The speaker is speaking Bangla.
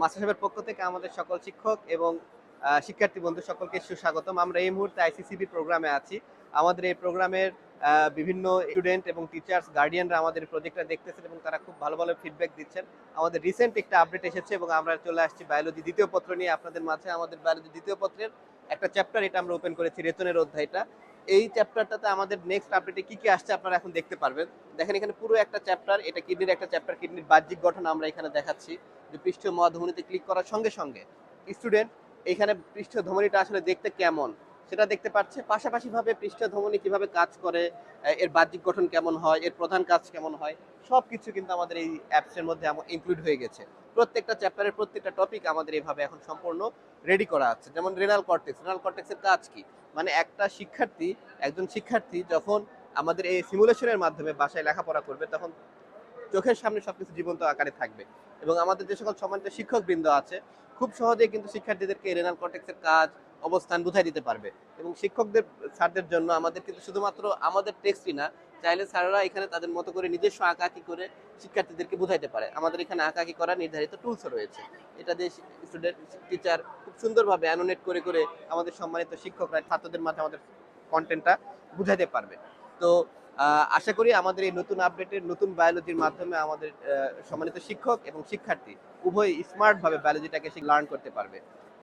মাস্টার সাহেবের পক্ষ থেকে আমাদের সকল শিক্ষক এবং শিক্ষার্থী বন্ধু সকলকে সুস্বাগতম। আমরা এই মুহূর্তে আইসিসিবি প্রোগ্রামে আছি। আমাদের এই প্রোগ্রামের বিভিন্ন স্টুডেন্ট এবং টিচার্স গার্ডিয়ানরা আমাদের প্রজেক্টটা দেখতেছেন এবং তারা খুব ভালো ভালো ফিডব্যাক দিচ্ছেন। আমাদের রিসেন্ট একটা আপডেট এসেছে এবং আমরা চলে আসছি বায়োলজি দ্বিতীয় পত্র নিয়ে আপনাদের মাঝে। আমাদের বায়োলজি দ্বিতীয় পত্রের একটা চ্যাপ্টার এটা আমরা ওপেন করেছি, রেচনের অধ্যায়টা। এই চ্যাপ্টারটাতে আমাদের নেক্সট আপডেটে কি কি আসছে আপনারা এখন দেখতে পারবেন। দেখেন এখানে পুরো একটা চ্যাপ্টার, এটা কিডনির একটা চ্যাপ্টার, কিডনির বাহ্যিক গঠন আমরা এখানে দেখাচ্ছি। যে পৃষ্ঠীয় মহাধমনীতে ক্লিক করার সঙ্গে সঙ্গে স্টুডেন্ট এখানে পৃষ্ঠীয় ধমনীটা আসলে দেখতে কেমন সেটা দেখতে পাচ্ছে। পাশাপাশি ভাবে পৃষ্ঠীয় ধমনী কিভাবে কাজ করে, এর বাহ্যিক গঠন কেমন হয়, এর প্রধান কাজ কেমন হয়, সবকিছু কিন্তু আমাদের এই অ্যাপসের মধ্যে ইনক্লুড হয়ে গেছে। প্রত্যেকটা চ্যাপ্টারের প্রত্যেকটা টপিক আমাদের এইভাবে এখন সম্পূর্ণ রেডি করা আছে। যেমন রেনাল কর্টেক্স, রেনাল কর্টেক্সের কাজ কি, মানে একজন শিক্ষার্থী যখন আমাদের এই সিমুলেশনের মাধ্যমে বাসায় লেখাপড়া করবে তখন চোখের সামনে সবকিছু জীবন্ত আকারে থাকবে এবং আমাদের যে সকল সম্মানিত শিক্ষকবৃন্দ আছে খুব সহজেই কিন্তু শিক্ষার্থীদেরকে রেনাল কর্টেক্সের কাজ অবস্থান বুঝাই দিতে পারবে। এবং শিক্ষকদের স্যারদের জন্য আমাদের কিন্তু শুধুমাত্র আমাদের টেক্সটই না, চাইলে স্যাররা এখানে তাদের মতো করে নিজস্ব আঁকাআঁকি করে শিক্ষার্থীদেরকে বুঝাইতে পারে। আমাদের এখানে আঁকাআঁকি করার নির্ধারিত টুলসও রয়েছে, এটা দিয়ে স্টুডেন্ট টিচার খুব সুন্দরভাবে অ্যানোনেট করে করে আমাদের সম্মানিত শিক্ষকরা ছাত্রদের মাঝে আমাদের কন্টেন্টটা বুঝাইতে পারবে। তো আশা করি আমাদের এই নতুন আপডেটের নতুন বায়োলজির মাধ্যমে আমাদের সম্মানিত শিক্ষক এবং শিক্ষার্থী উভয় স্মার্ট ভাবে বায়োলজিটাকে লার্ন করতে পারবে।